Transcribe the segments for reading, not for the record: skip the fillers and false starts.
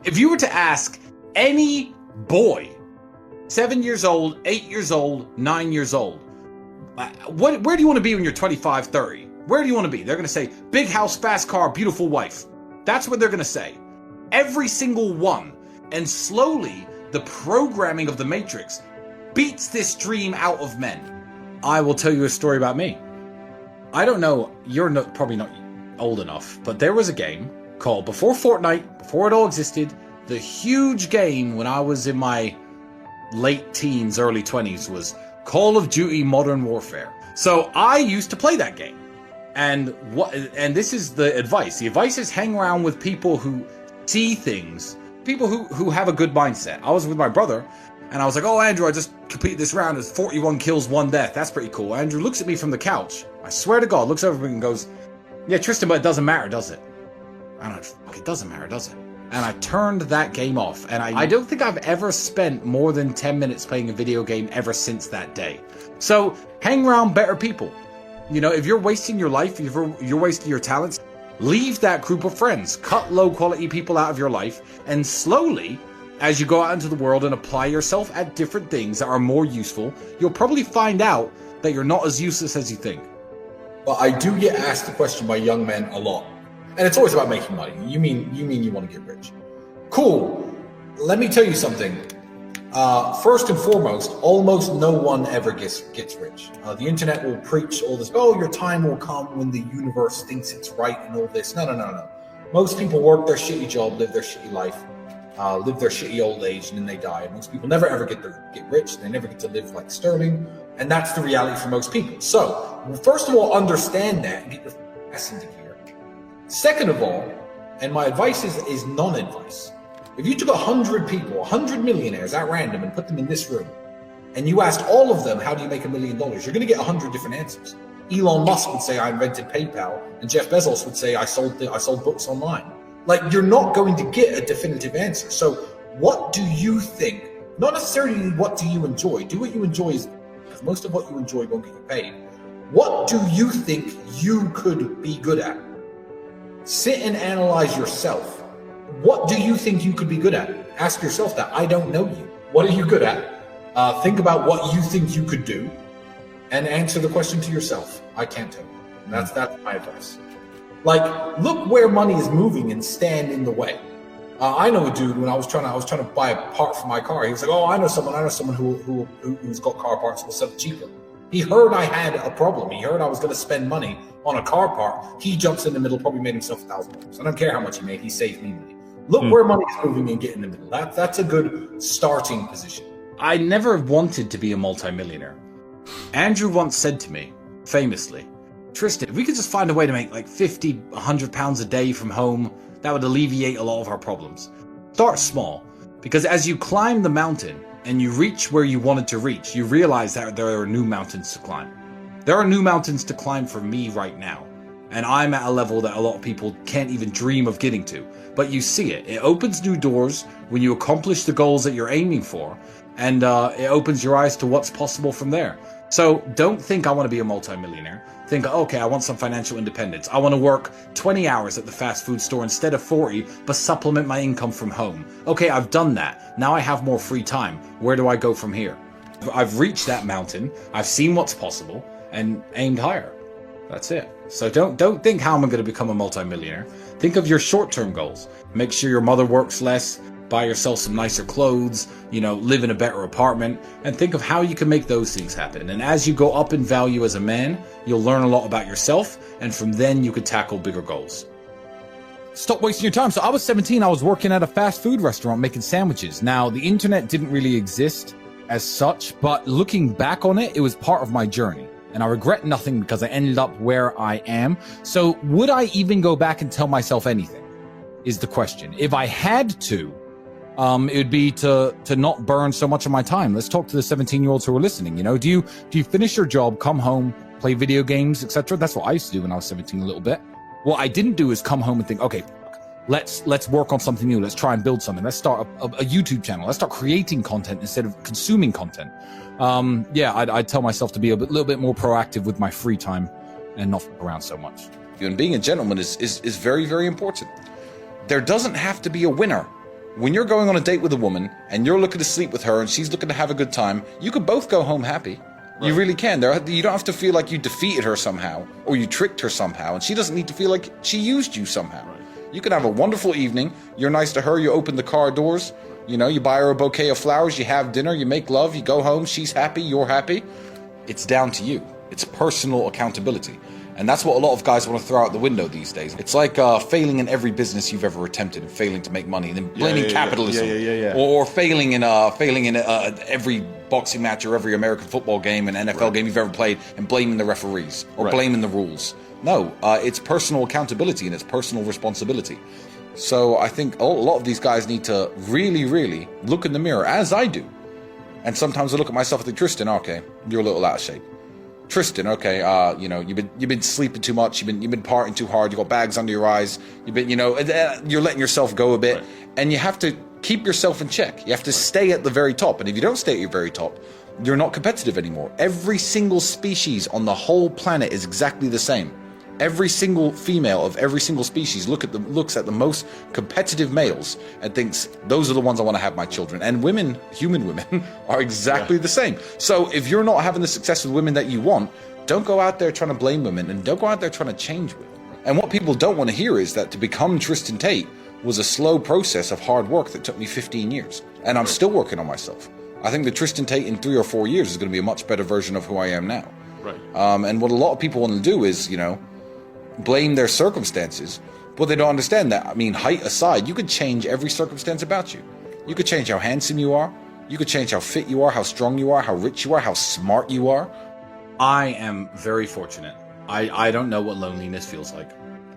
If you were to ask any boy, 7 years old, 8 years old, 9 years old, where do you want to be when you're 25, 30? Where do you want to be? They're going to say, big house, fast car, beautiful wife. That's what they're going to say. Every single one. And slowly, the programming of the Matrix beats this dream out of men. I will tell you a story about me. I don't know, you're probably not old enough, but there was a game called, before Fortnite, before it all existed, the huge game when I was in my late teens, early 20s was Call of Duty Modern Warfare. So I used to play that game. And this is the advice. The advice is hang around with people who see things, people who have a good mindset. I was with my brother, and I was like, oh, Andrew, I just completed this round. It's 41 kills, 1 death. That's pretty cool. Andrew looks at me from the couch. I swear to God, looks over me and goes, yeah, Tristan, but it doesn't matter, does it? I don't know, it doesn't matter, does it? And I turned that game off. And I don't think I've ever spent more than 10 minutes playing a video game ever since that day. So hang around better people. You know, if you're wasting your life, if you're wasting your talents, leave that group of friends. Cut low quality people out of your life. And slowly, as you go out into the world and apply yourself at different things that are more useful, you'll probably find out that you're not as useless as you think. Well, I do get asked the question by young men a lot. And it's always about making money. You mean you want to get rich. Cool. Let me tell you something. First and foremost, almost no one ever gets rich. The internet will preach all this, oh, your time will come when the universe thinks it's right and all this. No. Most people work their shitty job, live their shitty life, live their shitty old age, and then they die. And most people never ever get rich. They never get to live like Sterling. And that's the reality for most people. So, first of all, understand that and get your ass into gear. Second of all, and my advice is non-advice. If you took 100 people, 100 millionaires at random and put them in this room, and you asked all of them, how do you make $1 million? You're going to get 100 different answers. Elon Musk would say, I invented PayPal, and Jeff Bezos would say, I sold books online. Like, you're not going to get a definitive answer. So what do you think? Not necessarily what do you enjoy. Do what you enjoy, because most of what you enjoy won't get you paid. What do you think you could be good at? Sit and analyze yourself. What do you think you could be good at? Ask yourself that. I don't know you. What are you good at? Think about what you think you could do and answer the question to yourself. I can't tell you. And that's my advice. Like, look where money is moving and stand in the way. I know a dude, when I was trying to buy a part for my car. He was like, oh, I know someone who's got car parts, will sell it cheaper. He heard I had a problem. He heard I was going to spend money on a car part. He jumps in the middle, probably made himself $1,000. I don't care how much he made. He saved me money. Look where money is moving and get in the middle. That's a good starting position. I never wanted to be a multimillionaire. Andrew once said to me, famously, Tristan, if we could just find a way to make like 50, 100 pounds a day from home, that would alleviate a lot of our problems. Start small, because as you climb the mountain and you reach where you wanted to reach, you realize that there are new mountains to climb. There are new mountains to climb for me right now. And I'm at a level that a lot of people can't even dream of getting to. But you see it. It opens new doors when you accomplish the goals that you're aiming for. And it opens your eyes to what's possible from there. So don't think I want to be a multimillionaire. Think, okay, I want some financial independence. I want to work 20 hours at the fast food store instead of 40, but supplement my income from home. Okay, I've done that. Now I have more free time. Where do I go from here? I've reached that mountain. I've seen what's possible and aimed higher. That's it. So don't think how am I going to become a multimillionaire. Think of your short-term goals. Make sure your mother works less, buy yourself some nicer clothes, live in a better apartment, and think of how you can make those things happen. And as you go up in value as a man, you'll learn a lot about yourself, and from then you could tackle bigger goals. Stop wasting your time. So I was 17, I was working at a fast food restaurant making sandwiches. Now, the internet didn't really exist as such, but looking back on it, it was part of my journey. And I regret nothing because I ended up where I am. So would I even go back and tell myself anything is the question. If I had to, it would be to not burn so much of my time. Let's talk to the 17-year-olds who are listening. Do you finish your job, come home, play video games, etc.? That's what I used to do when I was 17 a little bit. What I didn't do is come home and think, okay, let's work on something new. Let's try and build something. Let's start a YouTube channel. Let's start creating content instead of consuming content. I'd tell myself to be a little bit more proactive with my free time and not fuck around so much. And being a gentleman is very, very important. There doesn't have to be a winner When you're going on a date with a woman and you're looking to sleep with her and she's looking to have a good time, you could both go home happy. Right. You really can. You don't have to feel like you defeated her somehow or you tricked her somehow, and she doesn't need to feel like she used you somehow. Right. You can have a wonderful evening. You're nice to her. You open the car doors. You know, you buy her a bouquet of flowers. You have dinner. You make love. You go home. She's happy. You're happy. It's down to you. It's personal accountability. And that's what a lot of guys want to throw out the window these days. It's like failing in every business you've ever attempted and failing to make money, and then blaming capitalism, or failing in every boxing match or every American football game and NFL game you've ever played, and blaming the referees or blaming the rules. No, it's personal accountability and it's personal responsibility. So I think a lot of these guys need to really, really look in the mirror, as I do. And sometimes I look at myself and think, Tristan, okay, you're a little out of shape. Tristan, okay, you've been sleeping too much, you've been partying too hard, you got bags under your eyes, you're letting yourself go a bit, and you have to keep yourself in check. You have to stay at the very top, and if you don't stay at your very top, you're not competitive anymore. Every single species on the whole planet is exactly the same. Every single female of every single species looks at the most competitive males and thinks, those are the ones I want to have my children. And women, human women, are exactly the same. So if you're not having the success with women that you want, don't go out there trying to blame women, and don't go out there trying to change women. And what people don't want to hear is that to become Tristan Tate was a slow process of hard work that took me 15 years. And I'm still working on myself. I think the Tristan Tate in 3 or 4 years is going to be a much better version of who I am now. Right. And what a lot of people want to do is, blame their circumstances, but they don't understand that. I mean, height aside, you could change every circumstance about you. You could change how handsome you are. You could change how fit you are, how strong you are, how rich you are, how smart you are. I am very fortunate. I don't know what loneliness feels like.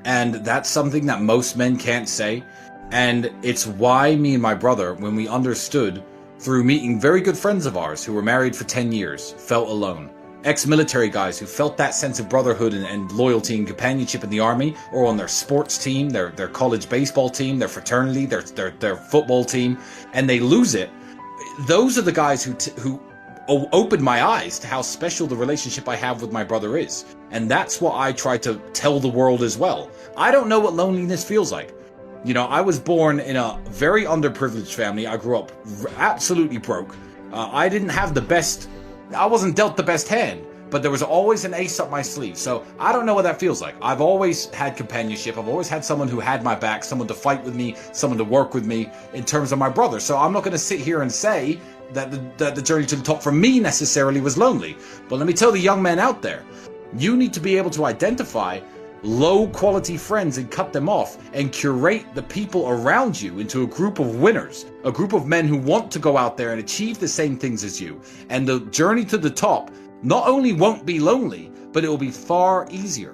And that's something that most men can't say. And it's why me and my brother, when we understood through meeting very good friends of ours who were married for 10 years, felt alone. Ex-military guys who felt that sense of brotherhood and loyalty and companionship in the army, or on their sports team, their college baseball team, their fraternity, their football team, and they lose it. Those are the guys who opened my eyes to how special the relationship I have with my brother is. And that's what I try to tell the world as well. I don't know what loneliness feels like. I was born in a very underprivileged family. I grew up absolutely broke. I didn't have the best... I wasn't dealt the best hand, but there was always an ace up my sleeve. So I don't know what that feels like. I've always had companionship. I've always had someone who had my back, someone to fight with me, someone to work with me in terms of my brother. So I'm not going to sit here and say that the journey to the top for me necessarily was lonely. But let me tell the young men out there, you need to be able to identify low quality friends and cut them off, and curate the people around you into a group of winners, a group of men who want to go out there and achieve the same things as you. And the journey to the top not only won't be lonely, but it will be far easier.